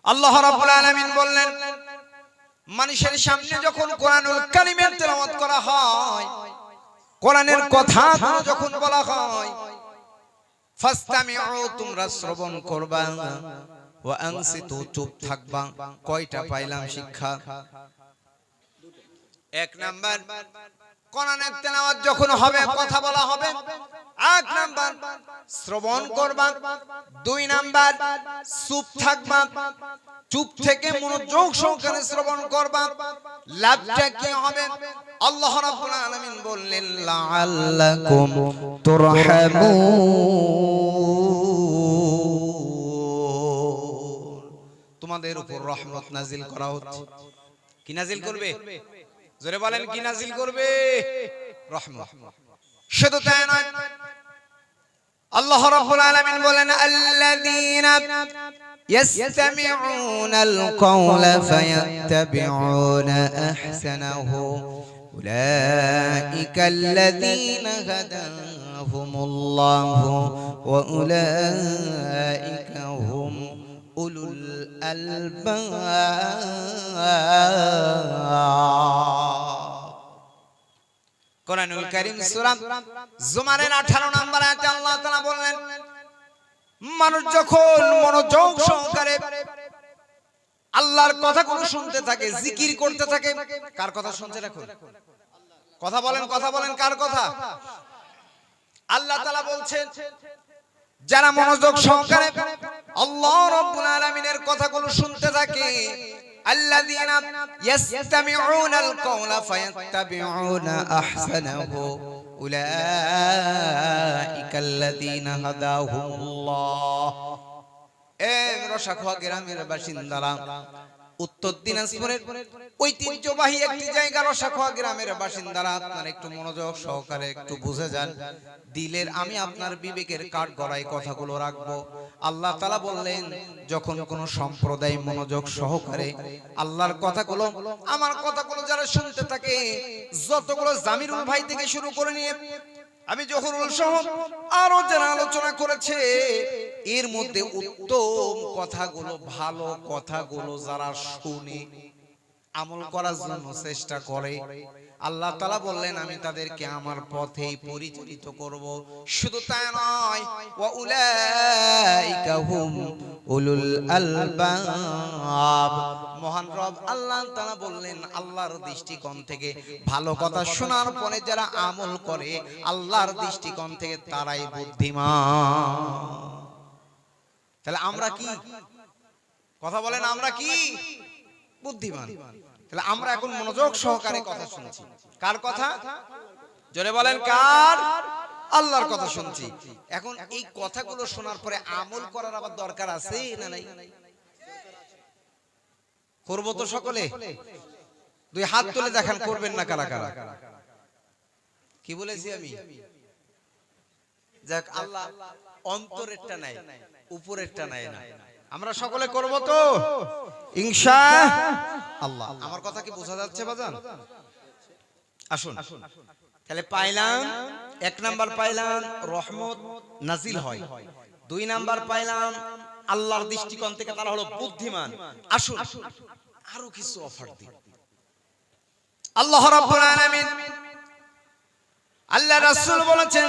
আল্লাহ রাব্বুল আলামিন বললেন, মানুষের সামনে যখন কোরআনুল কারীমের তেলাওয়াত করা হয়, কোরআনের কথা যখন বলা হয়, ফাসতামিউ, তোমরা শ্রবণ করবা, ওয়া আনসিতু, চুপ থাকবা। কয়টা পাইলাম শিক্ষা? এক নাম্বার, কোরআনের তেলাওয়াত যখন হবে, কথা বলা হবে, এক নাম্বার শ্রবণ করবা, দুই নাম্বার চুপ থাকবা, চুপ থেকে মনোযোগ সহকারে শ্রবণ করবা। লাভটা কি হবে? আল্লাহ রাব্বুল আলামিন বললেন, লাআল্লাকুম তুরহামুন, তোমাদের উপর রহমত নাজিল করা হচ্ছে। কি নাজিল করবে? জোরে বলেন, কি নাজিল করবে? রহমত। শুধু তাই নয়, আল্লাহ রাব্বুল আলামিন বলেন, আল্লাযীনা ইয়াসতামিউনাল কওলা ফায়াত্তাবিউনা আহসানাহু উলাইকাল্লাযীনা হাদাহুমুল্লাহু ওয়া উলাইকা হুম উলুল আলবাব। কোরআনুল কারীম সূরা জুমারের 18 নম্বর আয়াতে আল্লাহ তাআলা বললেন, মানুষ যখন মনোযোগ সহকারে আল্লাহর কথাগুলো শুনতে থাকে, জিকির করতে থাকে, কার কথা শুনছে? রাখুন, কথা বলেন, কথা বলেন, কার কথা? আল্লাহ তাআলা বলছেন, যারা মনোযোগ সহকারে আল্লাহ রাব্বুল আলামিনের কথাগুলো শুনতে থাকে, আল্লাযীনা ইয়াসতামিউনাল কওলা ফায়াত্তাবিউনা আহসানাহু উলাইকাল্লাযীনা হাদাহুমুল্লাহ। রসাখোয়া গ্রামের বাসিন্দারা, উত্তর দিনাজপুরের ঐতিহ্যবাহী একটি জায়গা রসাখোয়া গ্রামের বাসিন্দারা, আপনার একটু মনোযোগ সহকারে একটু বুঝে যান। দিলের, আমি আপনার বিবেকের কাঠ গড়ায় কথাগুলো রাখবো। আল্লাহ তাআলা বললেন, যখন কোন সম্প্রদায় মনোযোগ সহকারে আল্লাহর কথাগুলো, আমার কথাগুলো যারা শুনতে থাকে, যতগুলো জামিরুল ভাই থেকে শুরু করে নিয়ে আমি জহুরুল সহ আরো যারা আলোচনা করেছে, এর মধ্যে উত্তম কথাগুলো, ভালো কথাগুলো যারা শুনে আমল করার জন্য চেষ্টা করে, আল্লাহ তাআলা বললেন, আমি তাদেরকে আমার পথেই পরিচালিত করব। শুধু তাই নয়, ওয়া উলাইকা হুম উলুল আলবাব। মহান রব আল্লাহ তাআলা বললেন, আল্লাহর দৃষ্টিকোণ থেকে ভালো কথা শোনার পরে যারা আমল করে, আল্লাহর দৃষ্টিকোণ থেকে তারাই বুদ্ধিমান। তাহলে আমরা কি? কথা বলেন, আমরা কি? বুদ্ধিমান। তাহলে আমরা এখন মনোযোগ সহকারে কথা শুনছি। কার কথা? জোরে বলেন, কার? আল্লাহর কথা শুনছি। এখন এই কথাগুলো শোনার পরে আমল করার আবার দরকার আছে না নাই? করব তো সকলে? দুই হাত তুলে দেখান, করবেন না কারা কারা? কি বলেছি আমি? যাক, আল্লাহ অন্তরেরটা নাই, উপরেরটা নাই না। আমরা সকলে করব তো ইনশাআল্লাহ। আমার কথা কি বোঝা যাচ্ছে বাজান? আসুন, তাহলে পাইলাম, এক নাম্বার পাইলাম রহমত নাজিল হয়, দুই নাম্বার পাইলাম আল্লাহর দৃষ্টিকোণ থেকে তারা হলো বুদ্ধিমান। আসুন আরো কিছু অফার দিই। আল্লাহ রাব্বুল আলামিন, আল্লাহ রাসূল বলেছেন,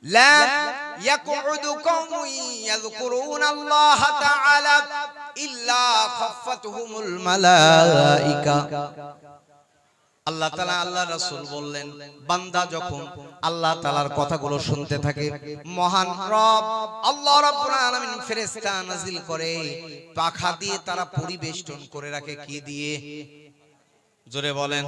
লা ইয়াকুদু কওমুন ইয়াযকুরুনাল্লাহা তাআলা ইল্লা খাফফাতুহুমুল মালায়েকা। আল্লাহ তাআলা, আল্লাহ রাসূল বললেন, বান্দা যখন আল্লাহ তাআলার কথাগুলো শুনতে থাকে, মহান রব আল্লাহ রাব্বুল আলামিন ফেরেশতা নাজিল করে, পাখা দিয়ে তারা পরিবেষ্টন করে রাখে। কি দিয়ে? জোরে বলেন।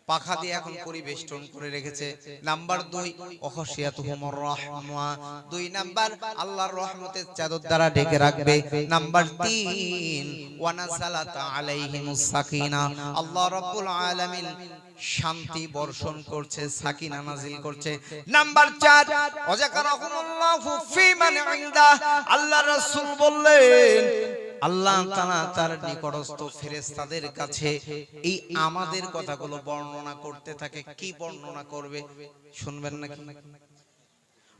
পাখা দিয়ে এখন পরিবেষ্টন করে রেখেছে। নাম্বার 2, ওয়াখাশিয়াতুহুমুর রাহমা, 2 নাম্বার আল্লাহর রহমতের চাদর দ্বারা ঢেকে রাখবে। নাম্বার 3, ওয়া নাযালাত আলাইহিমুস সাকিনা, আল্লাহ রাব্বুল আলামিন শান্তি বর্ষণ করছে, সাকিনা নাজিল করছে। নাম্বার 4, ওয়াযাকারাহুমুল্লাহু ফি মান ইনদা, আল্লাহ রাসূল বললেন, আল্লাহ তাআলা তার নিকটস্থ ফেরেশতাদের কাছে এই আমাদের কথাগুলো বর্ণনা করতে থাকে। কি বর্ণনা করবে শুনবেন নাকি?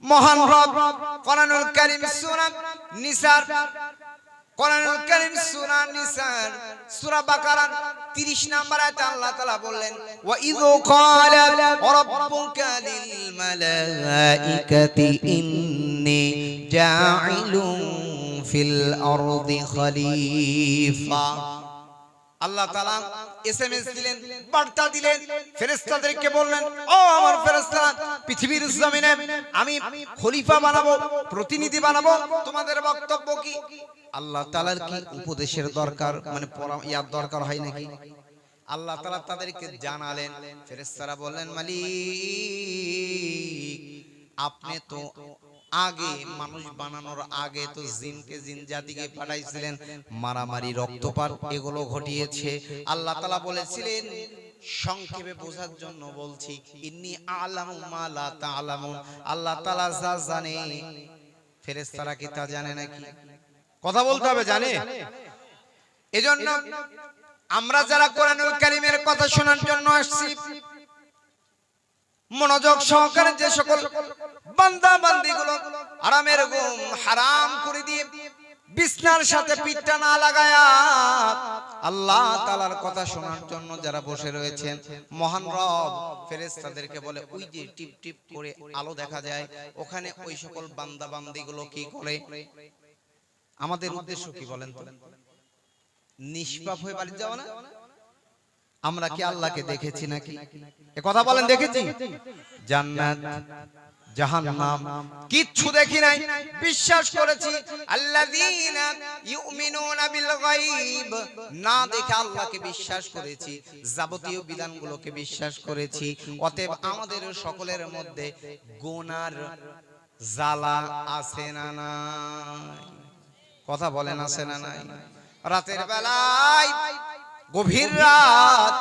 মহান রব কোরআনুল কারীম সূরা নিসার কোরআনুল কারীম সূরা নিসার সূরা বাকারার 30 নম্বর আয়াতে আল্লাহ তাআলা বললেন ওয়া ইযু ক্বালা রাব্বুকা লিল মালাইকাতি ইন্নী জাঈলুন ফিল আরদি খলিফা। আল্লাহ তাআলা এসএমএস দিলেন, বার্তা দিলেন, ফেরেশতাদেরকে বললেন, ও আমার ফেরেশতারা, পৃথিবীর জমিনে আমি খলিফা বানাবো, প্রতিনিধি বানাবো, তোমাদের বক্তব্য কি? আল্লাহ তাআলার কি উপদেশের দরকার, মানে ইয়ার দরকার হয় নাকি? আল্লাহ তাআলা তাদেরকে জানালেন। ফেরেশতারা বললেন, মালিক আপনি তো আগে মানুষ বানানোর আগে তো জিনকে জিন জাতিকে পাঠাইছিলেন, মারামারি রক্তপাত এগুলো ঘটিয়েছে। আল্লাহ তাআলা বলেছিলেন, সংক্ষেপে বোঝার জন্য বলছি, ইন্নী আ'লামু মা লা তা'লামুন, আল্লাহ তাআলা যা জানে ফেরেশতারা কি তা জানে নাকি? কথা বলতে হবে, জানে। এজন্য আমরা যারা কোরআনুল কারীমের কথা শোনার জন্য আসছি, মনোযোগ সহকারে যে সকল বান্দা বান্দিগুলো আরামের ঘুম হারাম করে দিয়ে বিছনার সাথে পিঠটা না লাগায়া আল্লাহ তাআলার কথা শোনার জন্য যারা বসে রয়েছেন, মহান রব ফেরেশতাদেরকে বলে, ওই যে টিপ টিপ করে আলো দেখা যায়, ওখানে ওই সকল বান্দা বান্দিগুলো কি করে? আমাদের উদ্দেশ্য কি বলেন তো? নিষ্পাপ হয়ে বাড়ি যাওয়া না? আমরা কি আল্লাহকে দেখেছি নাকি? এ কথা বলেন, দেখেছি? জান্নাত জাহান্নাম কিচ্ছু দেখি নাই, বিশ্বাস করেছি। আল্লাযীনা ইউমিনুনা বিল গায়ব, না দেখে আল্লাহকে বিশ্বাস করেছি, যাবতীয় বিধানগুলোকে বিশ্বাস করেছি। অতএব আমাদের সকলের মধ্যে গুনার জ্বালা আছে না নাই? কথা বলেন, আছে না নাই? রাতের বেলায় গভীর রাত,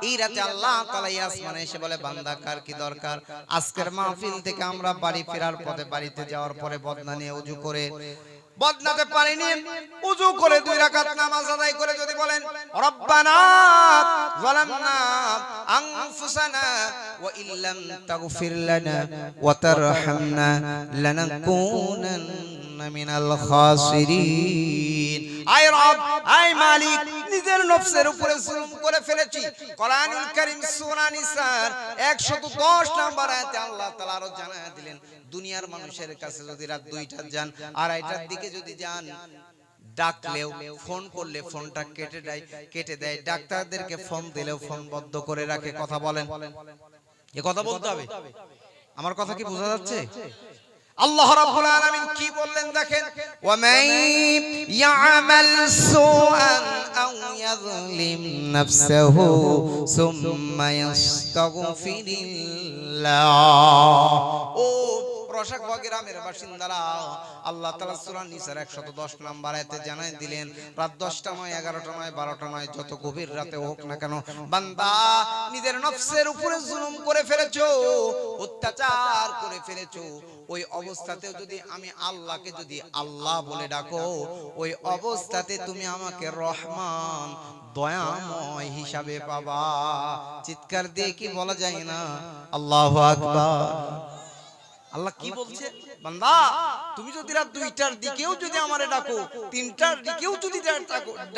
এই রাতে আল্লাহ তাআলা আসমানে এসে বলে, বান্দা কার কি দরকার? আজকের মাহফিল থেকে আমরা বাড়ি ফেরার পথে, বাড়িতে যাওয়ার পরে বদনা নিয়ে ওযু করে, বদনাতে পারিনি, ওযু করে 2 রাকাত নামাজ আদায় করে যদি বলেন, রব্বানা যালামনা আনফুসানা ওয়া ইল্লাম তাগফির লানা ওয়া তারহামনা লানাকুনান্না মিনাল খাসিরিন। আয় রব, আয় মালিক, নিজের নফসের উপরে জুলুম করে ফেলেছি। কোরআনুল কারীম সূরা নিসার 110 নম্বর আয়াতে আল্লাহ তাআলা আরো জানায়া দিলেন, দুনিয়ার মানুষের কাছে যদি রাত 2টা যান, 2:30টার দিকে যদি যান, ডাকলেও, ফোন করলে ফোনটা কেটে দেয়, ডাক্তারদেরকে ফোন দিলেও ফোন বন্ধ করে রাখে। কথা বলেন, এ কথা বলতে হবে। আমার কথা কি বোঝা যাচ্ছে? আল্লাহ রাব্বুল আলামিন কি বললেন দেখেন, ওয়া মান ইয়ামাল সুআন আও ইয়াযলিম নাফসাহু সুম্মা ইস্তাগফিরিল্লাহ। ও রশাক গ্রামের বাসিন্দারা, আল্লাহ তাআলা সূরা নিসার 110 নম্বর আয়াতে জানাই দিলেন, রাত 10টা নয়, 11টা নয়, 12টা নয়, যত গভীর রাতে হোক না কেন, বান্দা নিজের নফসের উপরে জুলুম করে ফেলেছো, অত্যাচার করে ফেলেছো, ওই অবস্থাতেও যদি আমি আল্লাহকে যদি আল্লাহ বলে ডাকো, ওই অবস্থাতে তুমি আমাকে রহমান দয়াময় হিসাবে পাবা। চিৎকার দিয়ে কি বলা যায় না আল্লাহু আকবার? আল্লাহ কি বলছে, বান্দা তুমি যদি রাত 2টার দিকেও যদি আমারে ডাকো, 3টার দিকেও যদি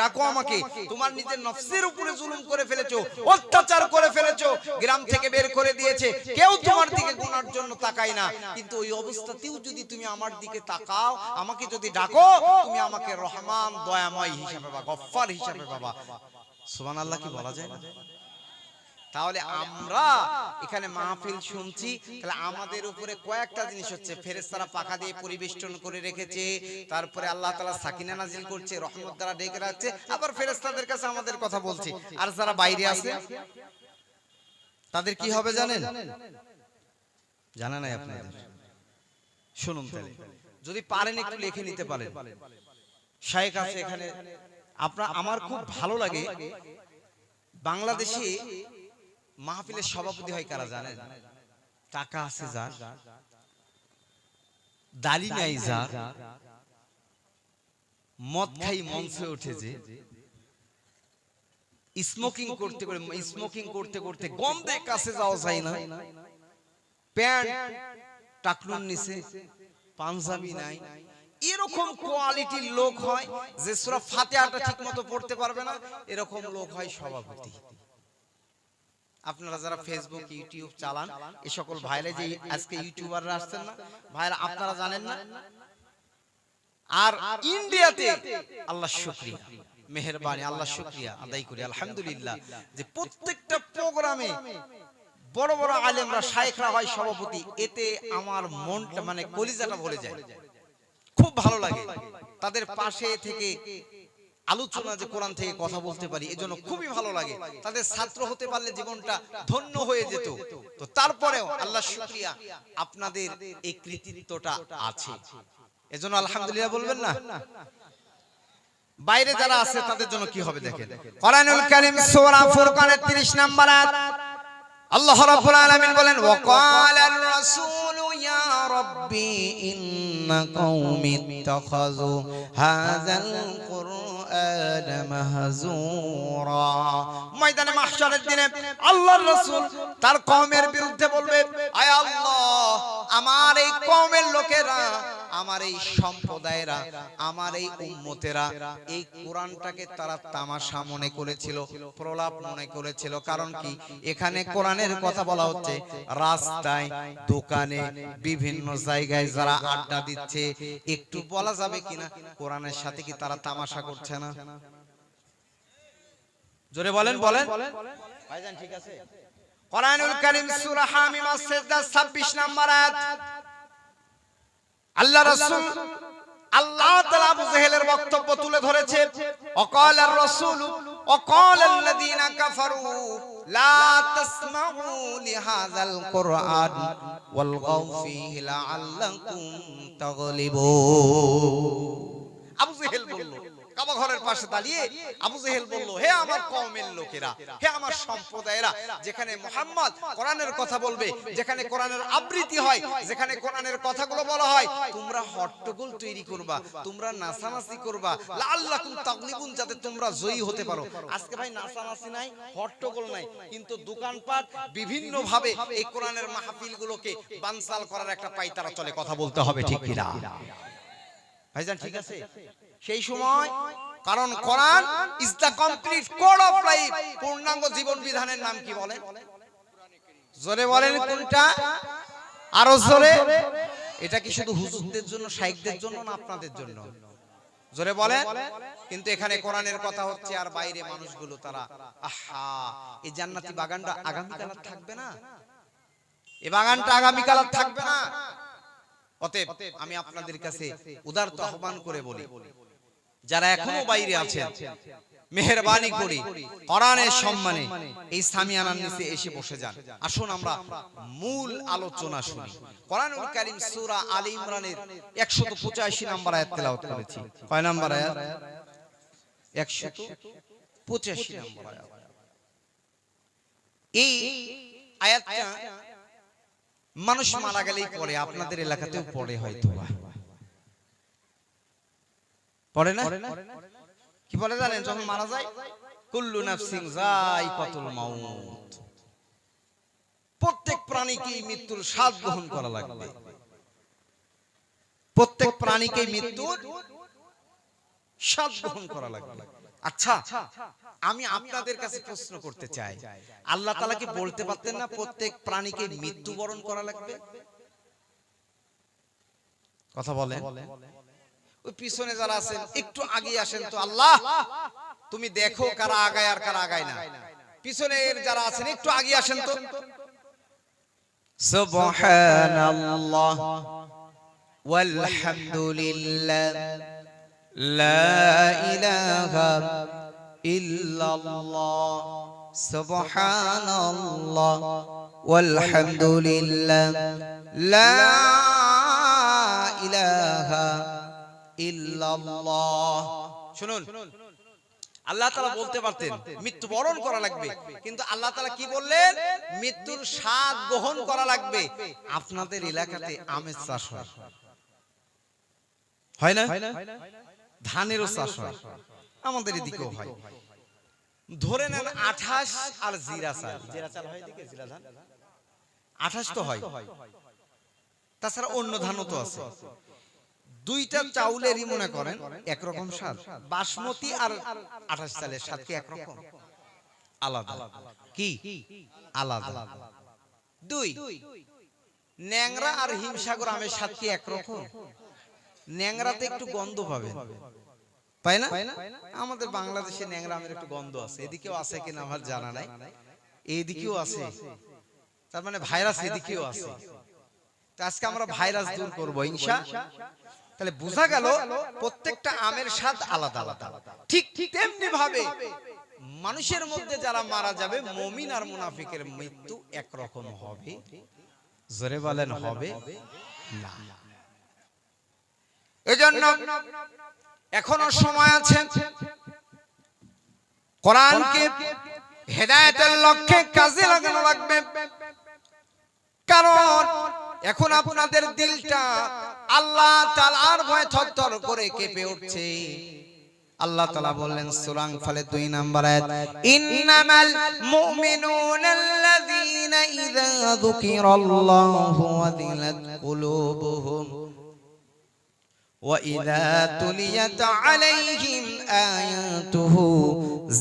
ডাকো আমাকে, তোমার নিজের নফসের উপরে জুলুম করে ফেলেছো, অত্যাচার করে ফেলেছো, গ্রাম থেকে বের করে দিয়েছে, কেউ তোমার দিকে গুনার জন্য তাকায় না, কিন্তু ওই অবস্থাতেও যদি তুমি আমার দিকে তাকাও, আমাকে যদি ডাকো, তুমি আমাকে রহমান দয়াময় হিসাবে পাবা, গফফার হিসাবে পাবা। সুবহানাল্লাহ কি বলা যায় না? তাহলে আমরা এখানে মাহফিল শুনছি, তাহলে আমাদের উপরে কয়েকটা জিনিস হচ্ছে, ফেরেশতারা পাখা দিয়ে পরিবেষ্টন করে রেখেছে, তারপরে আল্লাহ তাআলা সাকিনা নাজিল করছে, রহমত দ্বারা ঢেকে রাখছে, আবার ফেরেশতাদের কাছে আমাদের কথা বলছি। আর যারা বাইরে আছে তাদের কি হবে জানেন? জানা নাই আপনাদের? শুনুন তাহলে, যদি পারেন একটু লিখে নিতে পারেন। শায়েখ আছে এখানে, আমার খুব ভালো লাগে, বাংলাদেশে মাহফিলের সভাপতি হয় কারা জানেন? টাকা আছে যার, দাড়ি নাই যার, মদ খাই মঞ্চে উঠেছে, স্মোকিং করতে করতে গন্ধে কাছে যাওয়া যায় না, প্যান্ট টাকলুন নিচে, পাঞ্জাবি নাই, এরকম কোয়ালিটির লোক হয় যে সূরা ফাতিহাটা ঠিকমতো পড়তে পারবে না, এরকম লোক হয় সভাপতি। আপনারা যারা ফেসবুক ইউটিউব চালান, এই সকল ভাইরা যে আজকে ইউটিউবাররা আসছেন না ভাইরা, আপনারা জানেন না? আর ইন্ডিয়াতে আল্লাহ শুকরিয়া, মেহেরবানি, আল্লাহ শুকরিয়া আদায় করি আলহামদুলিল্লাহ, যে প্রত্যেকটা প্রোগ্রামে বড় বড় আলেমরা শাইখরা হয় সভাপতি। এতে আমার মনটা মানে কলিজাটা ভরে যায়, খুব ভালো লাগে। তাদের পাশে থেকে আলোচনা যে কোরআন থেকে কথা বলতে পারি, এজন্য খুবই ভালো লাগে। তাদের ছাত্র হতে পারলে জীবনটা ধন্য হয়ে যেত। তো তারপরেও আল্লাহ শুকরিয়া, আপনাদের এই কৃতিত্বটা আছে, এজন্য আলহামদুলিল্লাহ বলবেন না? বাইরে যারা আছে তাদের জন্য কি হবে দেখেন, কোরআনুল কারীম সূরা ফুরকানের 30 নম্বর আয়াত, আল্লাহ রাব্বুল আলামিন বলেন, ওয়াকালার রাসূলু ইয়া রাব্বি ইন্না কওমি ইত্তাখাযু হাযাল কুরআন মাহজুরা। ময়দানে মাহশারের দিনে আল্লাহর রাসূল তার কওমের বিরুদ্ধে বলবে, আয় আল্লাহ, আমার এই কওমের লোকেরা, আমার এই সম্প্রদায়েরা, আমার এই উম্মতেরা এই কোরআনটাকে তারা তামাশা মনে করেছিল, প্রলাপ মনে করেছিল। কারণ কি, এখানে কোরআনের কথা বলা হচ্ছে, রাস্তায়, দোকানে, বিভিন্ন জায়গায় যারা আড্ডা দিচ্ছে, একটু বলা যাবে কিনা কোরআনের সাথে কি তারা তামাশা করছে না? জোরে বলেন, বলেন ভাইজান, ঠিক আছে? কোরআনুল কারীম সূরা হামিম আস-সাজদা 26 নম্বর আয়াত, আল্লাহ রাসূল আল্লাহ তাআলা আবু জেহেলের বক্তব্য তুলে ধরেছে, ওয়াকালার রাসূল ওয়াকালাল্লাযীনা কাফারু লা তাসমাউ লিহাযাল কুরআন ওয়ালগাউ ফীহি লাআল্লাকুম তাগলিবুন। আবু জেহেল বলল, কাবা ঘরের পাশে দাঁড়িয়ে আবু জেহেল বলল, হে আমার কওমের লোকেরা, হে আমার সম্প্রদায়েরা, যেখানে মুহাম্মদ কোরআনের কথা বলবে, যেখানে কোরআনের আবৃত্তি হয়, যেখানে কোরআনের কথাগুলো বলা হয়, তোমরা হট্টগোল তৈরি করবা, তোমরা নাচানাচি করবা, লাআল্লাকুম তাগলিবুন, যাতে তোমরা জয়ী হতে পারো। আজকে ভাই নাচানাচি নাই, হট্টগোল নাই, কিন্তু দোকানপাট বিভিন্ন ভাবে এই কোরআনের মাহফিলগুলোকে বানসাল করার একটা পায়তারা চলে। কথা বলতে হবে ঠিক কিনা ভাইজান, ঠিক আছে? সেই সময়, কারণ Quran is the complete code of life, পূর্ণাঙ্গ জীবন বিধানের নাম কি বলেন? জোরে বলেন কোনটা, আরো জোরে। এটা কি শুধু হুজুরদের জন্য, শাইখদের জন্য, না আপনাদের জন্য? জোরে বলেন। কিন্তু এখানে কোরআনের কথা হচ্ছে, আর বাইরে মানুষগুলো তারা, আহা, এই জান্নাতি বাগানটা আগামীকাল থাকবে না, এই বাগানটা আগামীকাল থাকবে না। অতএব আমি আপনাদের কাছে উদারত আহ্বান করে বলি, যারা এখনো বাইরে আছেন, মেহেরবানি করে কোরআনের সম্মানে এই সামিয়ানার নিচে এসে বসে যান। আসুন আমরা মূল আলোচনা শুনি। কোরআনুল কারীম সূরা আলী ইমরানের 185 নম্বর আয়াত তেলাওয়াত করেছি। কয় নম্বর আয়াত? 185 নম্বর আয়াত। এই আয়াতটা মানুষ মারা গেলেই পড়ে, আপনাদের এলাকাতেও পড়ে হয়তো, পড়ে না? কি বলে জানেন? যখন মারা যায়, কুল্লু নাফসিন যায়কাতুল মাউত, প্রত্যেক প্রাণীকে মৃত্যুর স্বাদ গ্রহণ করা লাগবে, প্রত্যেক প্রাণীকে মৃত্যুর স্বাদ গ্রহণ করা লাগবে। আচ্ছা, আমি আপনাদের কাছে প্রশ্ন করতে চাই, আল্লাহ তাআলা কি বলতে পারতেন না প্রত্যেক প্রাণীকে মৃত্যুবরণ করা লাগবে? কথা বলেন। ওই পিছনে যারা আছেন একটু আগে আসেন তো, আল্লাহ তুমি দেখো কারা আগায় আর কারা আগায় না। পিছনের যারা আছেন একটু আগে আসেন তো। সুবহানাল্লাহ ওয়ালহামদুলিল্লাহ লা ইলাহা ইল্লাল্লাহ সুবহানাল্লাহ ওয়ালহামদুলিল্লাহ লা ইলাহা ইল্লাল্লাহ। শুনুন, আল্লাহ তাআলা বলতে পারতেন মৃত্যুবরণ করা লাগবে, কিন্তু আল্লাহ তাআলা কি বললেন? মৃত্যুর স্বাদ গ্রহণ করা লাগবে। আপনাদের এলাকাতে আমের চাষ হয় না? ধানেরও চাষ হয়, আমাদের এদিকেও হয়। ধরে নেন 28 আর জিরা চাল, জিরা চাল হয় এদিকে, জিরা ধান 28 তো হয়, তাছাড়া অন্য ধানও তো আছে। দুইটা চাউলেরই মনে করেন একরকম স্বাদ, বাসমতি আর 28 চালের স্বাদ কি একরকম? আলাদা। কি আলাদা? দুই, ন্যাংরা আর হিমসাগর আমের স্বাদ কি একরকম? ন্যাংরাতে একটু গন্ধ পাবেন, পাই না? আমাদের বাংলাদেশে ন্যাংরা আমের একটু গন্ধ আছে, এদিকেও আছে কিনা আমার জানা নাই, এইদিকেও আছে, তার মানে ভাইরাস এদিকেও আছে। আজকে আমরা ভাইরাস দূর করবো ইনশাআল্লাহ। তাহলে বোঝা গেল প্রত্যেকটা আমের স্বাদ আলাদা আলাদা। ঠিক তেমনি ভাবে মানুষের মধ্যে যারা মারা যাবে, মুমিন আর মুনাফিকের মৃত্যু একরকম হবে? জোরে বলেন হবে না। এজন্য এখনো সময় আছে, কোরআনকে হেদায়েতের লক্ষ্যে কাজে লাগানো লাগবে। কারণ এখন আপনাদের দিলটা আল্লাহ তাআলার ভয়ে থরথর করে কেঁপে উঠছে। আল্লাহ তাআলা বললেন সূরা আনফালের 2 নম্বর আয়াত, ইন্নামাল মুমিনুনাল্লাযীনা ইযা যুকিরাল্লাহু ওয়াজিলাত কুলুবুহুম ওয়া ইযা তুলিয়াত আলাইহিম আয়াতুহু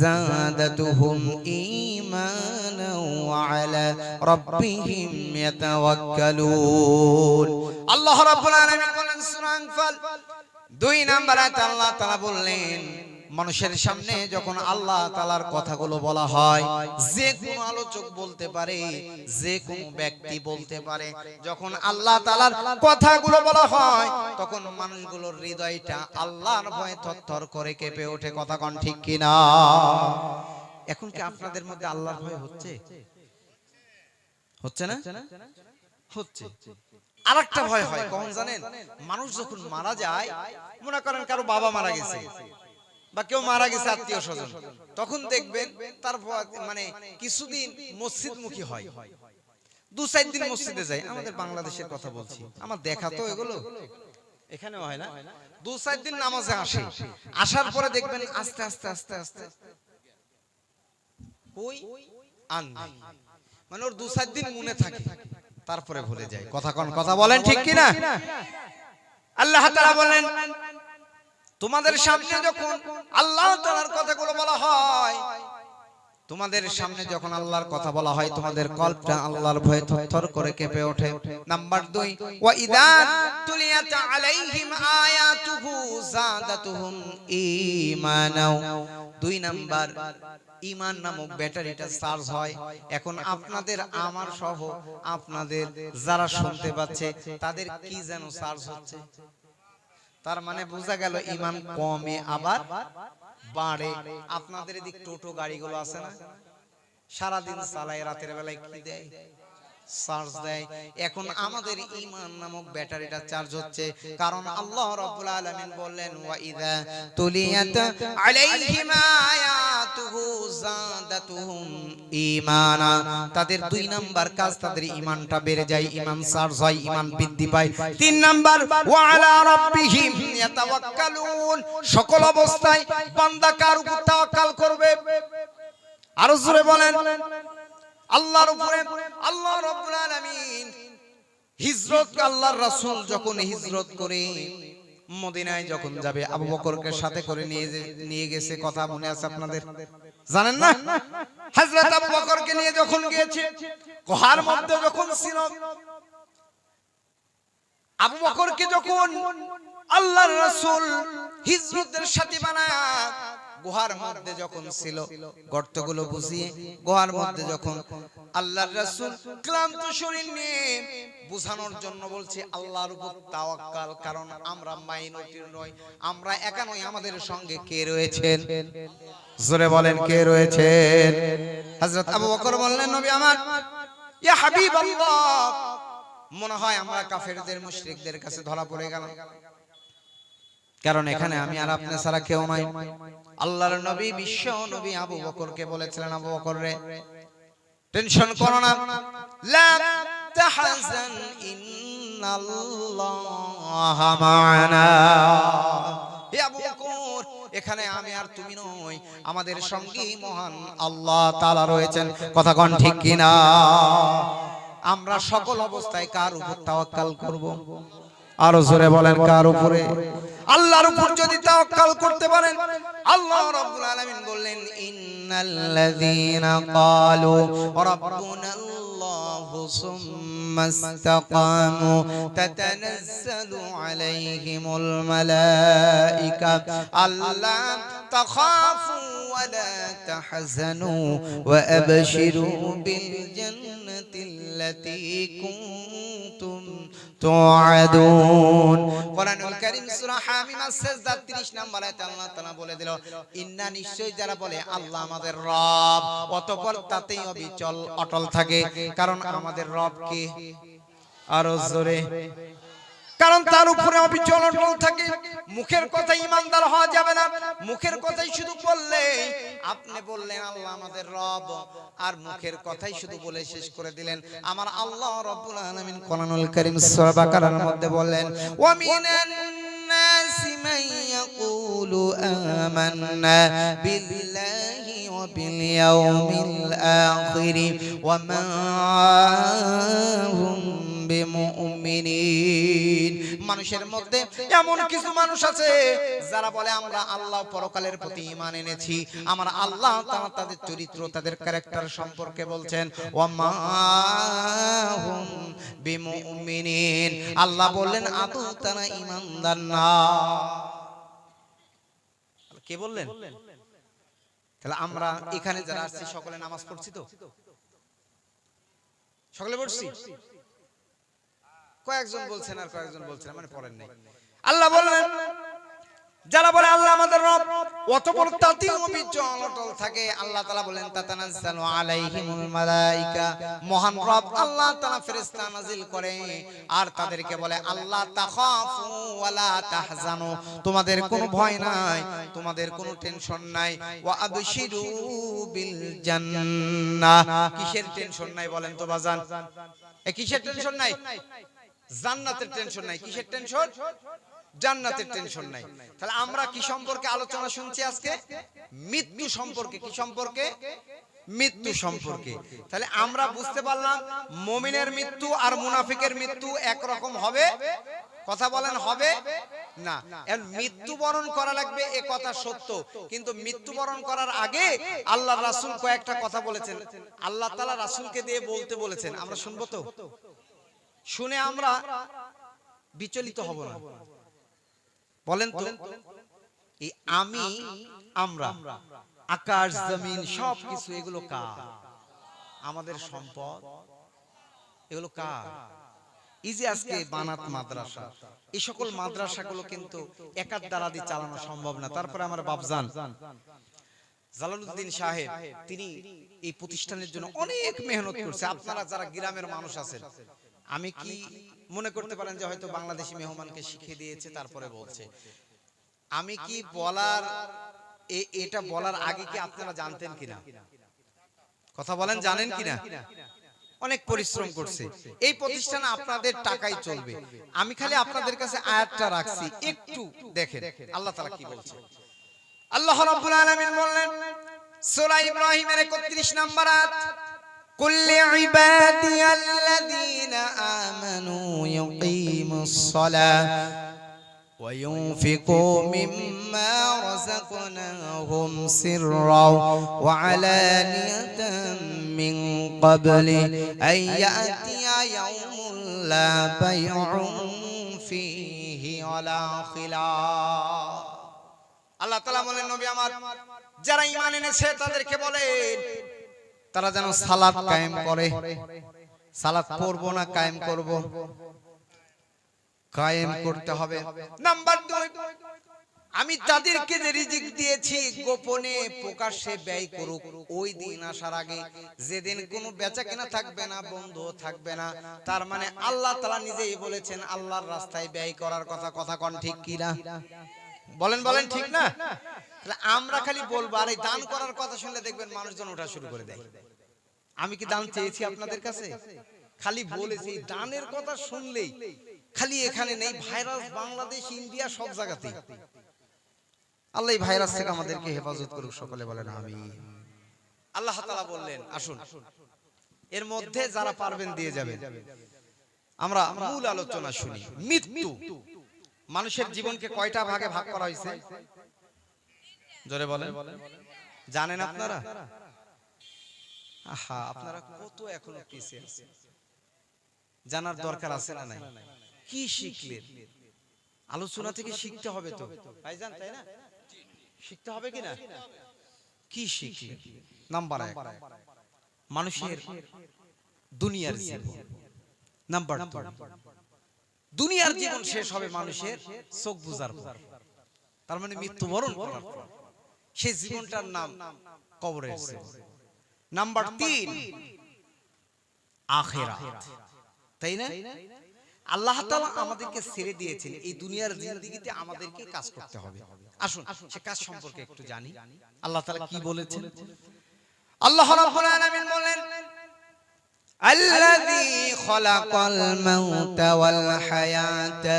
যাদাতুহুম ঈমানান ওয়া আলা রাব্বিহিম ইয়াতাওয়াক্কালুন। আল্লাহ রাব্বুল আলামিন বলেন সূরা আনফাল 2 নম্বর আয়াতে আল্লাহ তাআলা বললেন, মানুষের সামনে যখন আল্লাহ তাআলার কথাগুলো বলা হয়, যে কোনো আলোচক বলতে পারে, যে কোনো ব্যক্তি বলতে পারে, যখন আল্লাহ তাআলার কথাগুলো বলা হয় তখন মানুষগুলোর হৃদয়টা আল্লাহর ভয়ে থরথর করে কেঁপে ওঠে। কথা কোন ঠিক কিনা? এখন কি আপনাদের মধ্যে আল্লাহর ভয় হচ্ছে? হচ্ছে না? হচ্ছে। আরেকটা ভয় হয় কখন জানেন? মানুষ যখন মারা যায়, মনে করেন কারো বাবা মারা গেছে বা কেউ মারা গেছে আত্মীয় স্বজন, তখন দেখবেন তার মানে কিছুদিন মসজিদমুখী হয়, 2-4 দিন মসজিদে যায়। আমাদের বাংলাদেশের কথা বলছি, আমার দেখা তো এগুলো এখানেও হয় না। 2-4 দিন নামাজে আসে, আসার পরে দেখবেন আস্তে আস্তে আস্তে আস্তে ওই আন মানে ওর 2-4 দিন মনে থাকে, তারপরে ভুলে যায়। কথা কোন কথা বলেন ঠিক কি না? আল্লাহ তাআলা বলেন, তোমাদের সামনে যখন আল্লাহ তাআলার কথাগুলো বলা হয়, তোমাদের সামনে যখন আল্লাহর কথা বলা হয়, তোমাদের কল্পটা আল্লাহর ভয়ে থরথর করে কেঁপে ওঠে। নাম্বার 2, ওয়া ইযা তুলিয়াত আলাইহিম আয়াতুহু যাদাতুহুম ঈমানাও। 2 নাম্বার, ঈমান নামক ব্যাটারিটা চার্জ হয়। এখন আপনাদের আমার সহ আপনাদের যারা শুনতে পাচ্ছে তাদের কি যেন চার্জ হচ্ছে। তার মানে বোঝা গেল ঈমান কমে আবার বাড়ে। আপনাদের এদিক টোটো গাড়িগুলো আছে না, সারাদিন চালায়, রাতের বেলায় কি দেয়? চার্জ দেয়। এখন আমাদের ঈমান নামক ব্যাটারিটা চার্জ হচ্ছে, কারণ আল্লাহ রাব্বুল আলামিন বললেন, ওয়া ইযা তুলিয়াত আলাইহিম আয়াতুহু যাদাতুহুম ঈমানা। তাদের 2 নাম্বার কাজ, তাদের ঈমানটা বেড়ে যায়, ঈমান চার্জ হয়, ঈমান বৃদ্ধি পায়। 3 নাম্বার, ওয়া আলা রাব্বিহিম ইয়াতাওয়াক্কালুন। সকল অবস্থায় বান্দা কার উপর তাওয়াক্কাল করবে? আরো জোরে বলেন, আল্লাহর উপরে। আল্লাহ রাব্বুল আলামিন হিজরত, আল্লাহর রাসূল যখন হিজরত করে মদিনায় যখন যাবে, আবু বকরকে সাথে করে নিয়ে গেছে। কথা মনে আছে আপনাদের? জানেন না? হযরত আবু বকরকে নিয়ে যখন গিয়েছে, গুহার মধ্যে যখন ছিল, আবু বকরকে যখন আল্লাহর রাসূল হিজরতের সাথী বানায় গুহার মধ্যে যখন ছিল, গর্তগুলো বুঝিয়ে গুহার মধ্যে যখন আল্লাহর রাসূল ক্লান্ত শরীর নিয়ে বুঝানোর জন্য বলছে আল্লাহর উপর তাওয়াক্কাল, কারণ আমরা মাইনরিটি নই, আমরা একা নই, আমাদের সঙ্গে কে রয়েছেন? জোরে বলেন, কে রয়েছেন? হযরত আবু বকর বললেন, নবী আমার, ইয়া হাবিবাল্লাহ, মনে হয় আমরা কাফেরদের মুশরিকদের কাছে ধরা পড়ে গেলাম, কারণ এখানে আমি আর আপনি ছাড়া কেউ নাই। আল্লাহর নবী, বিশ্ব নবী আবু বকরকে বলেছিলেন, আবু বকর রে, টেনশন করো না, লা তাহজান ইন্নাল্লাহা মা'ানা। হে আবু বকর, এখানে আমি আর তুমি নই, আমাদের সঙ্গে মহান আল্লাহ তাআলা রয়েছেন। কথা কোন ঠিক কিনা? আমরা সকল অবস্থায় কার উপর তাওয়াক্কাল করব? আরো জোরে বলেন কার উপরে? আল্লাহর উপর যদি তাওয়াক্কুল করতে পারেন, আল্লাহ রাব্বুল আলামিন বললেন ইন্নাল্লাযীনা ক্বালু রাব্বুনাল্লাহু সুম্মা ইসতাকামু তাতানাজ্জালু আলাইহিমুল মালায়েকা আল্লা তাখাফু ওয়া লা তাহজানু ওয়া আবশিরু বিল জান্নাতিল্লাতী কুনতুম তুআদুন। কোরআনুল কারীম সূরা হামিম সাজদা 30 নম্বর আয়াতে আল্লাহ তাআলা বলে দিল ইন্না নিশ্চয় যারা বলে আল্লাহ আমাদের রব, অতঃপর তাতেই অবিচল অটল থাকে। কারণ আমাদের রব কে? আরো জোরে। কারণ তার উপরে অবিচল অটল থাকে। মুখের কথাই ইমানদার হওয়া যাবে না। মুখের কথাই শুধু বললে, আপনি বললেন আল্লাহ আমাদের রব, আর মুখের কথাই শুধু বলে শেষ করে দিলেন। আমার আল্লাহ রাব্বুল আলামিন কোরআনুল কারীম সূরা বাকারার মধ্যে বললেন ওয়া মিনান নাসি মান ইয়াকুলু আমান্না বিল্লাহি ওয়া বিল ইয়াউমিল আখির ওয়া মা হুম বিমুমিনিন। মানুষের মধ্যে এমন কিছু মানুষ আছে যারা বলে আমরা আল্লাহ পরকালের প্রতি ঈমান এনেছি। আমার আল্লাহ তাআলা তাদের চরিত্র, তাদের ক্যারেক্টার সম্পর্কে বলছেন ওয়া মা হুম বিমুমিনিন। আল্লাহ বললেন আদৌ তারা ঈমানদার না। কে বললেন? তাহলে আমরা এখানে যারা আছি সকলে নামাজ পড়ছি তো? সকলে পড়ছি? কয়েকজন বলছেন আর কয়েকজন বলছেন মানে পড়েন নাই। আল্লাহ বললেন যারা বলে আল্লাহ আমাদের রব, অতঃপর তাতেই অবিচল অটল থাকে। আল্লাহ তাআলা বলেন তাতানাজ্জালু আলাইহিমুল মালায়েকা, মহান রব আল্লাহ তাআলা ফেরেশতা নাজিল করে আর তাদেরকে বলে আল্লাহ তাখাফু ওয়া লা তাহজানু, তোমাদের কোনো ভয় নাই, তোমাদের কোনো টেনশন নাই। ওয়া আবশিরু বিল জান্নাহ, কিসের টেনশন নাই বলেন তো বাজান? কিসের টেনশন নাই? জান্নাতের টেনশন নাই। কিসের টেনশন? জান্নাতের টেনশন নাই। তাহলে আমরা কি সম্পর্কে আলোচনা শুনছি আজকে? মৃত্যু সম্পর্কে। কি সম্পর্কে? মৃত্যু সম্পর্কে। তাহলে আমরা বুঝতে পারলাম মুমিনের মৃত্যু আর মুনাফিকের মৃত্যু একরকম হবে? কথা বলেন হবে না। এর মৃত্যুবরণ করা লাগবে এ কথা সত্য, কিন্তু মৃত্যুবরণ করার আগে আল্লাহর রাসূল কয়েকটা কথা বলেছেন। আল্লাহ তাআলা রাসূলকে দিয়ে বলতে বলেছেন, আমরা শুনবো তো? শুনে আমরা বিচলিত হব না। বলেন তো এই আমি, আমরা, আকাশ জমিন সবকিছু এগুলো কার? আমাদের সম্পদ। এগুলো কার? এই যে আজকে বানাত মাদ্রাসা, এই সকল মাদ্রাসাগুলো কিন্তু একার দ্বারা দিয়ে চালানো সম্ভব না। তারপরে আমার বাপজান জালালউদ্দিন সাহেব, তিনি এই প্রতিষ্ঠানের জন্য অনেক মেহনত করছে। আপনারা যারা গ্রামের মানুষ আছেন, আমি কি মনে করতে পারেন যে হয়তো বাংলাদেশি মেহমানকে শিখিয়ে দিয়েছে তারপরে বলছে? আমি কি বলার এটা বলার আগে কি আপনারা জানতেন কিনা? কথা বলেন, জানেন কিনা? অনেক পরিশ্রম করছে। এই প্রতিষ্ঠান আপনাদের টাকাই চলবে। আমি খালি আপনাদের কাছে আয়াতটা রাখছি, একটু দেখেন আল্লাহ তাআলা কি বলছে। আল্লাহ রাব্বুল আলামিন বললেন সূরা ইব্রাহিমের 31 নম্বর আয়াত, কুল লিইবাদিয়াল্লাযীনা আমানু ইউকিমুস সালাহ ওয়া ইউনফিকু মিম্মা রাযাকনাহুম সিররাও ওয়া আলানিয়াতাম মিন ক্বাবলি আন ইয়াতিয়া ইয়াউমুন লা বাইউন ফীহি ওয়ালা খিলাফ। আল্লাহ তাআলা বলেন নবী আমার, যারা ঈমান এনেছে তাদেরকে বলেন তারা যেন সালাত কায়েম করে। সালাত পড়ব না কায়েম করব? কায়েম করতে হবে। নাম্বার 2, আমি তাদেরকে যে রিজিক দিয়েছি গোপনে প্রকাশ্যে ব্যয় করুক ওই দিন আসার আগে, যেদিন কোনো বেচাকেনা থাকবে না, বন্ধ থাকবে না। তার মানে আল্লাহ তাআলা নিজেই বলেছেন আল্লাহর রাস্তায় ব্যয় করার কথা। কথা কোন ঠিক কি না? বলেন বলেন, ঠিক না? আমরা খালি বলবো আর এই দান করার কথা শুনলে দেখবেন মানুষজন ওঠা শুরু করে দেয়। আমি কি দান চেয়েছি আপনাদের কাছে? খালি বলেছি। দানের কথা শুনলেই খালি এখানে নেই, ভাইরাস বাংলাদেশ, ইন্ডিয়া, সব জায়গাতেই। আল্লাহ এই ভাইরাস থেকে আমাদেরকে হেফাজত করুক, সকলে বলেন আমিন। আল্লাহ তাআলা বললেন আসুন এর মধ্যে যারা পারবেন দিয়ে যাবেন। আমরা মূল আলোচনা শুনি। মৃত্যু মানুষের জীবনকে কয়টা ভাগে ভাগ করা হয়েছে জোরে বলেন, জানেন আপনারা? আহা, আপনারা কত এখনো পিছিয়ে আছেন, জানার দরকার আছে না নাই? কি শিখলেন? আলোচনা থেকে শিখতে হবে তো ভাইজান, তাই না? শিখতে হবে কিনা? কি শিখলেন? নাম্বার 1, মানুষের দুনিয়ার জীবন। নাম্বার 2, দুনিয়ার জীবন শেষ হবে মানুষের চোখ বুজার পর, তার মানে মৃত্যুবরণ করার পর। সেই জীবনটার নাম কবরের জীবন। নাম্বার 3, আখিরাত, তাই না? আল্লাহ তাআলা আমাদেরকে ছেড়ে দিয়েছেন এই দুনিয়ার জিন্দেগিতে আমাদেরকে কাজ করতে হবে। আসুন সে কাজ সম্পর্কে একটু জানি। আল্লাহ তাআলা কি বলেছেন? আল্লাহ রাব্বুল আলামিন বলেন, আল্লাযী খালাকাল মাউতা ওয়াল হায়াতা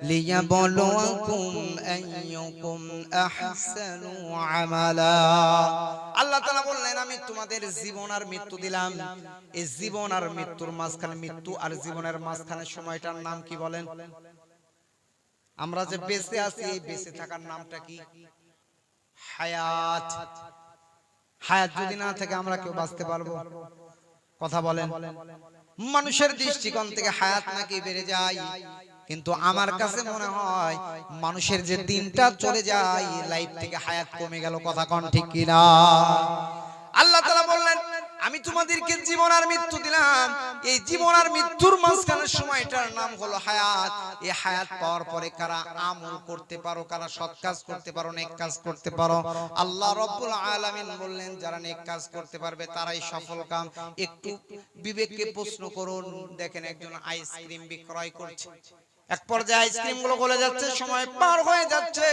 লিয়াবলুয়াকুম আইয়ুকুম আহসানু আমালা। আল্লাহ তাআলা বললেন, আমি তোমাদের জীবন আর মৃত্যু দিলাম। এই জীবন আর মৃত্যুর মাঝখানে, মৃত্যু আর জীবনের মাঝখানে সময়টার নাম কি বলেন? আমরা যে বেঁচে আছি, এই বেঁচে থাকার নামটা কি? হায়াত। হায়াত যদি না থাকে আমরা কেউ বাঁচতে পারবো? কথা বলেন। মানুষের দৃষ্টিকোণ থেকে হায়াত নাকি বেড়ে যায়, কিন্তু আমার কাছে মনে হয় মানুষের যে দিনটা চলে যায়, লাইফ থেকে হায়াত কমে গেল। কথা কোন ঠিক কিনা? আল্লাহ তাআলা বললেন, আমি তোমাদেরকে জীবন আর মৃত্যু দিলাম। এই জীবন আর মৃত্যুর মাঝখানের সময়টার নাম হলো হায়াত। এই হায়াত পাওয়ার পরে কারা আমল করতে পারো, কারা সৎ কাজ করতে পারো, নেক কাজ করতে পারো। আল্লাহ রাব্বুল আলামিন বললেন, যারা নেক কাজ করতে পারবে তারাই সফল কাম। একটু বিবেককে প্রশ্ন করুন, দেখেন একজন আইসক্রিম বিক্রয় করছে, এক পর্যায়ে আইসক্রিম গুলো গলে যাচ্ছে, সময় পার হয়ে যাচ্ছে।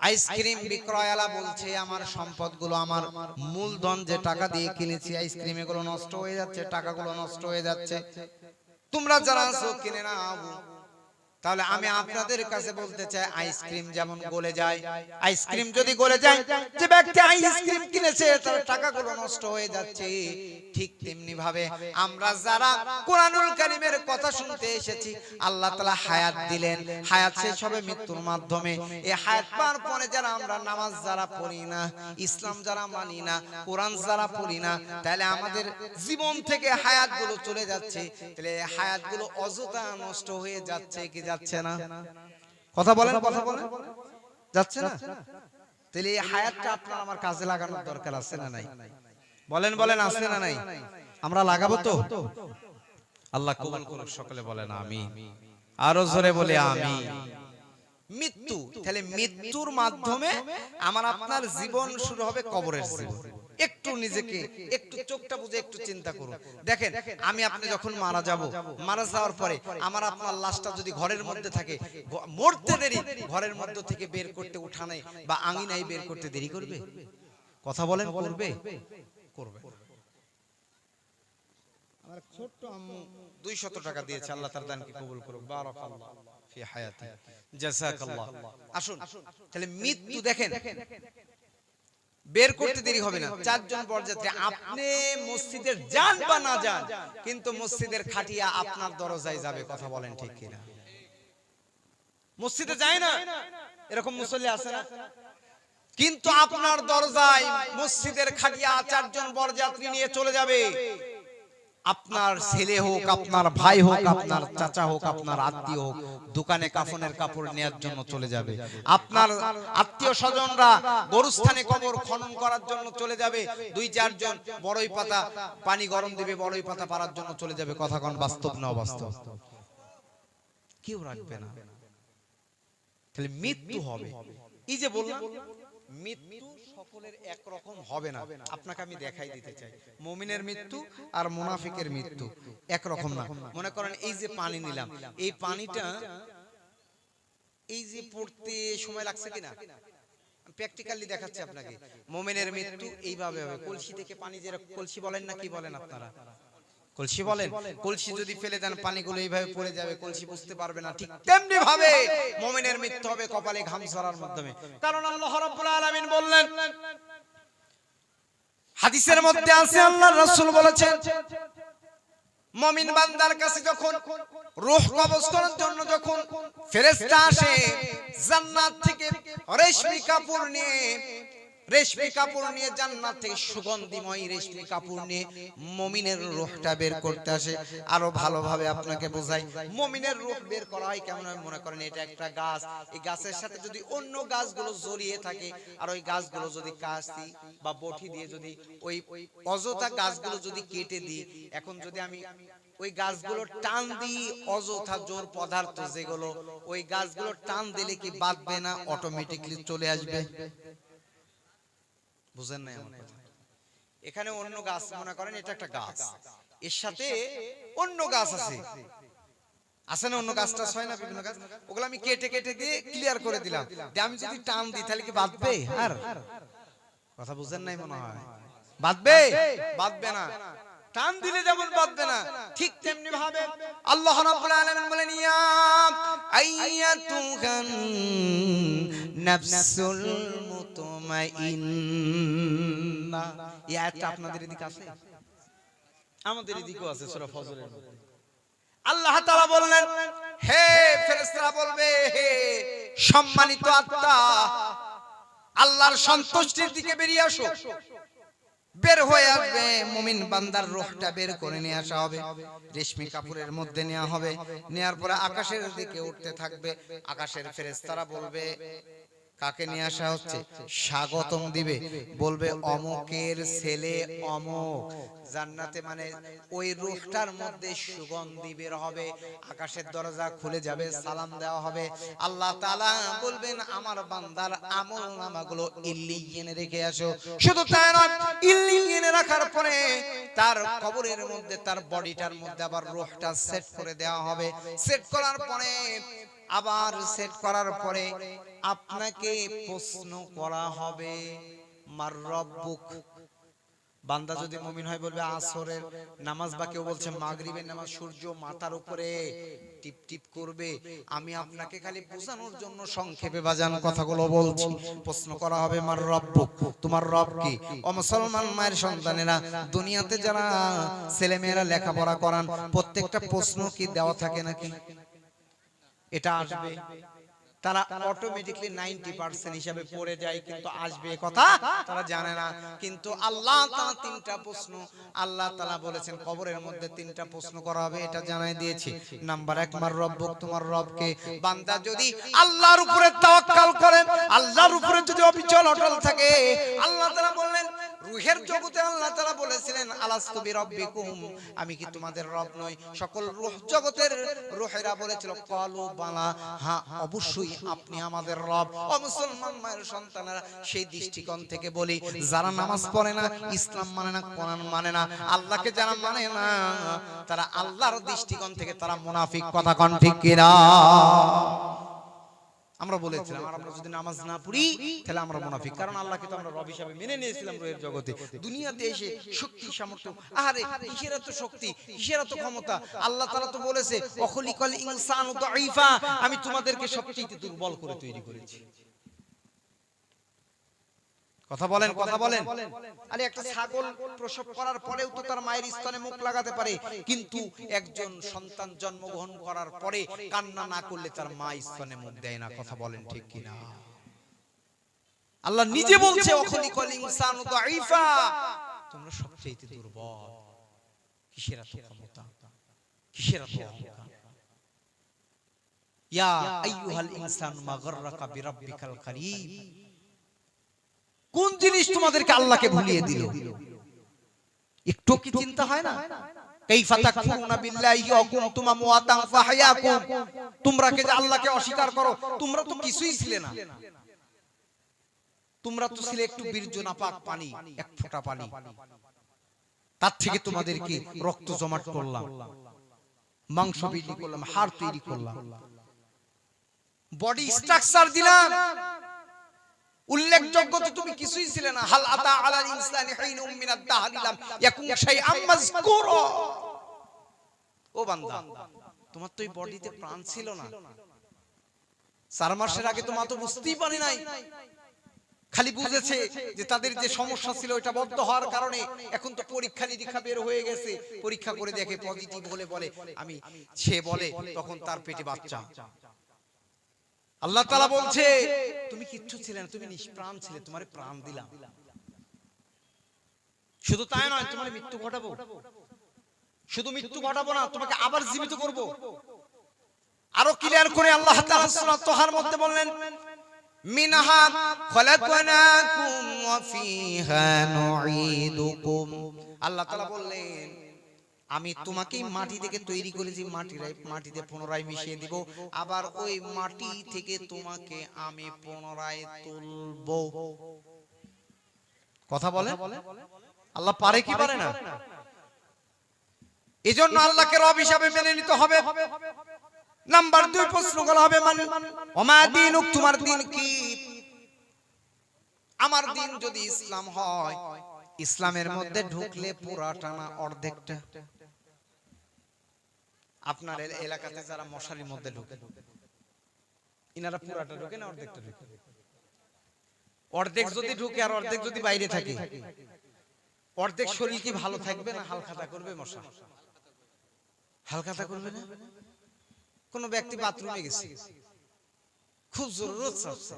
আইসক্রিম বিক্রয়ওয়ালা বলছে, আমার সম্পদগুলো, আমার মূলধন যে টাকা দিয়ে কিনেছি আইসক্রিম, এগুলো নষ্ট হয়ে যাচ্ছে, টাকাগুলো নষ্ট হয়ে যাচ্ছে, তোমরা যারা আছো কিনে নাও। তাহলে আমি আপনাদের কাছে বলতে চাই, আইসক্রিম যেমন গলে যায়, আইসক্রিম যদি গলে যায়, যে ব্যক্তি আইসক্রিম কিনেছে তার টাকাগুলো নষ্ট হয়ে যাচ্ছে, ঠিক তেমনি ভাবে আমরা যারা কোরআনুল কারীমের কথা শুনতে এসেছি, আল্লাহ তাআলা হায়াত দিলেন, হায়াত শেষ হবে মৃত্যুর মাধ্যমে। এই হায়াত পাওয়ার পরে যারা আমরা নামাজ যারা পড়ি না, ইসলাম যারা মানি না, কোরআন যারা পড়ি না, তাহলে আমাদের জীবন থেকে হায়াতগুলো চলে যাচ্ছে। তাহলে হায়াতগুলো অযথা নষ্ট হয়ে যাচ্ছে কি যাচ্ছে না? কথা বলেন, কথা বলেন, যাচ্ছে না? তাহলে এই হায়াতটা আপনার আমার কাজে লাগানোর দরকার আছে না নাই? বলেন বলেন, আছে না নাই? আমরা লাগাবো তো? আল্লাহ কবুল করুক, সকলে বলেন আমিন। আরো জোরে বলে আমিন। মৃত্যু, তাহলে মৃত্যুর মাধ্যমে আমার আপনার জীবন শুরু হবে কবরের জীবন। একটু নিজেকে, একটু চোখটা বুঝে একটু চিন্তা করুন। দেখেন, আমি আপনি যখন মারা যাব, মারা যাওয়ার পরে আমার আপনার লাশটা যদি ঘরের মধ্যে থাকে, মরতে দেরি, ঘরের মধ্যে থেকে বের করতে উঠানে বা আঙিনায় বের করতে দেরি করবে? কথা বলেন, করবে? করবে। আমার ছোট্ট আম্মু 200 টাকা দিয়েছে, আল্লাহ তার দানকে কবুল করুক, বারাকাল্লাহ ফি হায়াতি, জাযাকাল্লাহ। আসুন, তাহলে মৃত্যু দেখেন বের করতে দেরি হবে না। 4 জন বরযাত্রী, আপনি মসজিদের যান বা না যান, কিন্তু মসজিদের খাটিয়া আপনার দরজায় যাবে। কথা বলেন ঠিক কিনা? মসজিদে যায় না, এরকম মুসল্লি আছে না? কিন্তু আপনার দরজায় মসজিদের খাটিয়া 4 জন বরযাত্রী নিয়ে চলে যাবে। আপনার ছেলে হোক, আপনার ভাই হোক, আপনার চাচা হোক, আপনার আত্মীয় হোক, দোকানে কাফনের কাপড় নেয়ার জন্য চলে যাবে। আপনার আত্মীয় স্বজনরা গরুস্থানে কবর খনন করার জন্য চলে যাবে। 2-4 জন বড়ই পাতা, পানি গরম দিবে, বড়ই পাতা পাড়ার জন্য চলে যাবে। কথা কোন বাস্তব না অবাস্তব? কেউ রাখবে না। তাহলে মৃত্যু হবে। এই যে বললাম, মৃত্যু সকলের এক রকম হবে না। আপনাকে আমি দেখাই দিতে চাই, মুমিনের মৃত্যু আর মুনাফিকের মৃত্যু এক রকম না। মনে করেন এই যে পানি নিলাম, এই পানিটা এই যে পড়তে সময় লাগছে কিনা, প্র্যাকটিক্যালি দেখাচ্ছি আপনাকে। মুমিনের মৃত্যু এইভাবে হবে, কলসি থেকে পানি, যেরকম কলসি বলেন না, কি বলেন আপনারা? কলসি বলেন। কলসি যদি ফেলে দেন, পানিগুলো এইভাবে পড়ে যাবে, কলসি বুঝতে পারবে না। ঠিক তেমনি ভাবে মুমিনের মৃত্যু হবে কপালে ঘাম ঝরার মাধ্যমে। কারণ আল্লাহ রাব্বুল আলামিন বললেন, হাদিসের মধ্যে আছে, আল্লাহর রাসূল বলেছেন, মুমিন বান্দার কাছে যখন রূহ কবজ করার জন্য যখন ফেরেশতা আসে জান্নাত থেকে রেশমি কাপড় নিয়ে জান্নাত থেকে সুগন্ধিময় রেশমি কাপড় নিয়ে মুমিনের রূহটা বের করতে আসে। আরো ভালোভাবে আপনাকে বোঝাই, মুমিনের রূহ বের করা হয় কেমন হয়? মনে করেন এটা একটা গাছ, এই গাছের সাথে যদি অন্য গাছগুলো জড়িয়ে থাকে আর ওই গাছগুলো যদি কাশি বা বটি দিয়ে যদি ওই অযথা গাছগুলো যদি কেটে দিই, এখন যদি আমি ওই গাছগুলো টান দিই, অযথা জোর পদার্থ যেগুলো, ওই গাছগুলো টান দিলে কি বাঁধবে না? অটোমেটিকলি চলে আসবে। বুঝেন না আমার কথা? এখানে অন্য গাছ, মনে করেন এটা একটা গাছ, এর সাথে অন্য গাছ আছে না? অন্য গাছটা হয় না বিভিন্ন গাছ, ওগুলো আমি কেটে কেটে দিয়ে ক্লিয়ার করে দিলাম, আমি যদি টান দিই তাহলে কি বাঁধবে? আর কথা বুঝেন নাই মনে হয়? বাঁধবে? বাঁধবে না। টান দিলে যেমন বাঁধবে না, ঠিক তেমনি ভাবে আল্লাহ রাব্বুল আলামিন বলেন, ইয়া আইয়াতুহান নাফসুল মুতমাইন্না। এই আয়াতটা আপনাদের এদিকে আছে? আমাদের এদিকেও আছে, সূরা ফজরের মধ্যে আল্লাহ তাআলা বললেন, হে ফেরেশতারা বলবে, হে সম্মানিত আত্মা, আল্লাহর সন্তুষ্টির দিকে বেরিয়ে আসো। বের হয়ে আসবে, মুমিন বান্দার রূহটা বের করে নিয়ে আসা হবে, রেশমি কাপড়ের মধ্যে নেওয়া হবে। নেয়ার পরে আকাশের দিকে উঠতে থাকবে। আকাশের ফেরেশতারা বলবে, কাকে নিয়ে আসা হচ্ছে? স্বাগতম দিবে, বলবে অমুকের ছেলে অমুক। জান্নাতে মানে ওই রূহটার মধ্যে সুগন্ধি বের হবে, আকাশের দরজা খুলে যাবে, সালাম দেওয়া হবে। আল্লাহ তাআলা বলবেন, আমার বান্দার আমলনামাগুলো ইল্লিয়িনে রেখে আসো। শুধু তাই নয়, ইল্লিয়িনে রাখার পরে তার কবরের মধ্যে, তার বডিটার মধ্যে আবার রূহটা সেট করে দেওয়া হবে। সেট করার পরে আপনাকে প্রশ্ন করা হবে, মার রব্বুক। বান্দা যদি মুমিন হয় বলবে আসরের নামাজ, বা কেউ বলছে মাগরিবের নামাজ, সূর্য মাথার উপরে টিপ টিপ করবে। আমি আপনাকে খালি বোঝানোর জন্য সংক্ষেপে বাজান কথাগুলো বলছি। প্রশ্ন করা হবে, মার রব্বুক, তোমার রব কি? ও মুসলমান মায়ের সন্তানেরা, দুনিয়াতে যারা ছেলেমেয়েরা লেখাপড়া করান, প্রত্যেকটা প্রশ্ন কি দেওয়া থাকে নাকি? এটা আসবে, তারা অটোমেটিকলি 90% হিসাবে পড়ে যায়, কিন্তু আসবে কথা তারা জানে না। কিন্তু আল্লাহ তাআলা তিনটা প্রশ্ন, আল্লাহ তাআলা বলেছেন কবরের মধ্যে তিনটা প্রশ্ন করা হবে, এটা জানাই দিয়েছি। নাম্বার 1, মার রব্বুক, তোমার রবকে। বান্দা যদি আল্লাহর উপরে তাওয়াক্কাল করে, আল্লাহর উপরে যদি অবিচল অটল থাকে, আল্লাহ তাআলা বললেন, রূহের জগতে আল্লাহ তাআলা বলেছিলেন, আলাস্তু বিরাব্বিকুম, আমি কি তোমাদের রব নই? সকল রূহ জগতের রূহেরা বলেছিল, ক্বালু বালা, হ্যাঁ অবশ্যই আপনি আমাদের রব। ও মুসলমান মায়ের সন্তানেরা, সেই দৃষ্টিকোণ থেকে বলি, যারা নামাজ পড়ে না, ইসলাম মানে না, কোরআন মানে না, আল্লাহকে যারা মানে না, তারা আল্লাহর দৃষ্টিকোণ থেকে তারা মুনাফিক। কথা কোন ঠিক কিনা? আমরা বলেছিলাম, আর আমরা যদি নামাজ না পড়ি তাহলে আমরা মুনাফিক, কারণ আল্লাহকে তো আমরা রব হিসেবে মেনে নিয়েছিলাম। রূহের জগতে দুনিয়াতে এসে শক্তি সামর্থ্য, আরে কিসের এত শক্তি, কিসের এত ক্ষমতা? আল্লাহ তাআলা তো বলেছে, ওয়াখলিকাল ইনসানু দাঈফা, আমি তোমাদেরকে সবচেয়ে দুর্বল করে তৈরি করেছি। কথা বলেন, কথা বলেন। আরে একটা ছাগল প্রসব করার পরেও তো তার মায়ের স্তনে মুখ লাগাতে পারে, কিন্তু একজন সন্তান জন্মগ্রহণ করার পরে কান্না না করলে তার মা স্তনে মুখ দেয় না। কথা বলেন ঠিক কিনা? আল্লাহ নিজে বলছে, ওয়াখলিকাল ইনসানু দাঈফা, তোমরা সবচেয়ে দুর্বল। কিসের এত ক্ষমতা, কিসের এত অহংকার? ইয়া আইয়ুহাল ইনসানু মা গাররাকা বিরাব্বিকাল কারীম, কোন জিনিস তোমাদেরকে আল্লাহকে ভুলিয়ে দিল? একটু কি চিন্তা হয় না? কাইফা তাকফুরুনা বিল্লাহি ওয়া কুনতুম আমওয়াতান ফাহয়াকুম, তোমরা কে যে আল্লাহকে অস্বীকার করো, তোমরা তো কিছুই ছিলে না। তোমরা তো ছিলে একটু বীর্য নাপাক পানি, এক ফোঁটা পানি, তার থেকে তোমাদেরকে রক্ত জমাট করলাম, মাংস তৈরি করলাম, হাড় তৈরি করলাম, বডি স্ট্রাকচার দিলাম। উল্লেখযোগ্য তো তুমি কিছুই ছিলে না। হাল আতা আলাল ইনসানি হিনুম মিনাদ দাহরি লাম ইয়াকুন শাইআম মাযকুরা। ও বান্দা, তোমার তো এই বডিতে প্রাণ ছিল না। 4 মাসের আগে তোমার তো বুঝতেই পারি নাই, খালি বুঝেছে যে তাদের যে সমস্যা ছিল ওটা বদ্ধ হওয়ার কারণে এখন তো পরীক্ষা নিরীক্ষা বের হয়ে গেছে, পরীক্ষা করে দেখে পজিটিভ হলে বলে আমি, সে বলে তখন তার পেটে বাচ্চা। আল্লাহ তাআলা বলছে তুমি কিচ্ছু ছিলে না, তুমি নিষ্প্রাণ ছিলে, তোমার প্রাণ দিলাম। শুধু তাই নয়, তোমার মৃত্যু ঘটাবো, শুধু মৃত্যু ঘটাবো না, তোমাকে আবার জীবিত করব। আরো ক্লিয়ার করে আল্লাহ তাআলা সূরা তাহার মধ্যে বললেন মিনহা খলাকনাকুম ওয়া ফিহা নুঈদুকুম। আল্লাহ তাআলা বললেন আমি তোমাকেই মাটি থেকে তৈরি করেছি, মাটিতে পুনরায় মিশিয়ে দিব, আবার ওই মাটি থেকে তোমাকে আমি পুনরায় তুলব। কথা বলে আল্লাহ পারে কি পারে না? এজন্য আল্লাহকে রব হিসাবে মেনে নিতে হবে। নাম্বার 2 প্রশ্ন করা হবে ওমা দীনুক, তোমার দিন কি? আমার দিন যদি ইসলাম হয়, ইসলামের মধ্যে ঢুকলে পুরাটা না অর্ধেকটা? আপনার এলাকাতে যারা মশারির মধ্যে ঢুকে, ইনারা পুরাটা ঢুকে না অর্ধেকটা ঢুকে? অর্ধেক যদি ঢুকে আর অর্ধেক যদি বাইরে থাকে, অর্ধেক শরীর কি ভালো থাকবে না হালখাতা করবে? মশা হালখাতা করবে না? কোন ব্যক্তি বাথরুমে গেছে, খুব জরুরত আছে,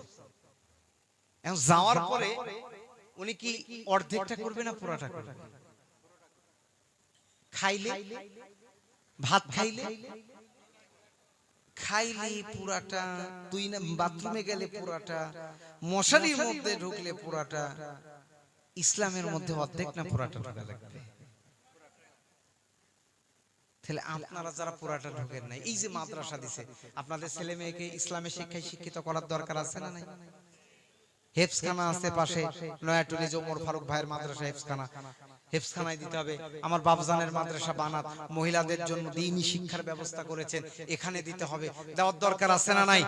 এখন যাওয়ার পরে উনি কি অর্ধেকটা করবে না পুরাটা করবে? খাইলে, ভাত খাইলে পুরাটা, তুই না বাথরুমে গেলে পুরাটা, মশারির মধ্যে ঢুকলে পুরাটা, ইসলামের মধ্যে অর্ধেক না পুরাটা ঢোকা লাগবে? তাহলে আপনারা যারা পুরাটা ঢোকেন নাই, এই যে মাদ্রাসা দিছে, আপনাদের ছেলে মেয়েকে ইসলামের শিক্ষায় শিক্ষিত করার দরকার আছে না নাই? হেফজখানা আছে পাশে, নয়াটুলি ওমর ফারুক ভাইয়ের মাদ্রাসা হেফজখানা, হেফজখানায় দিতে হবে। আমার বাবজানের মাদ্রাসা বানাত মহিলাদের জন্য দ্বীনি শিক্ষার ব্যবস্থা করেছেন, এখানে দিতে হবে। দেওয়ার দরকার আছে না নাই?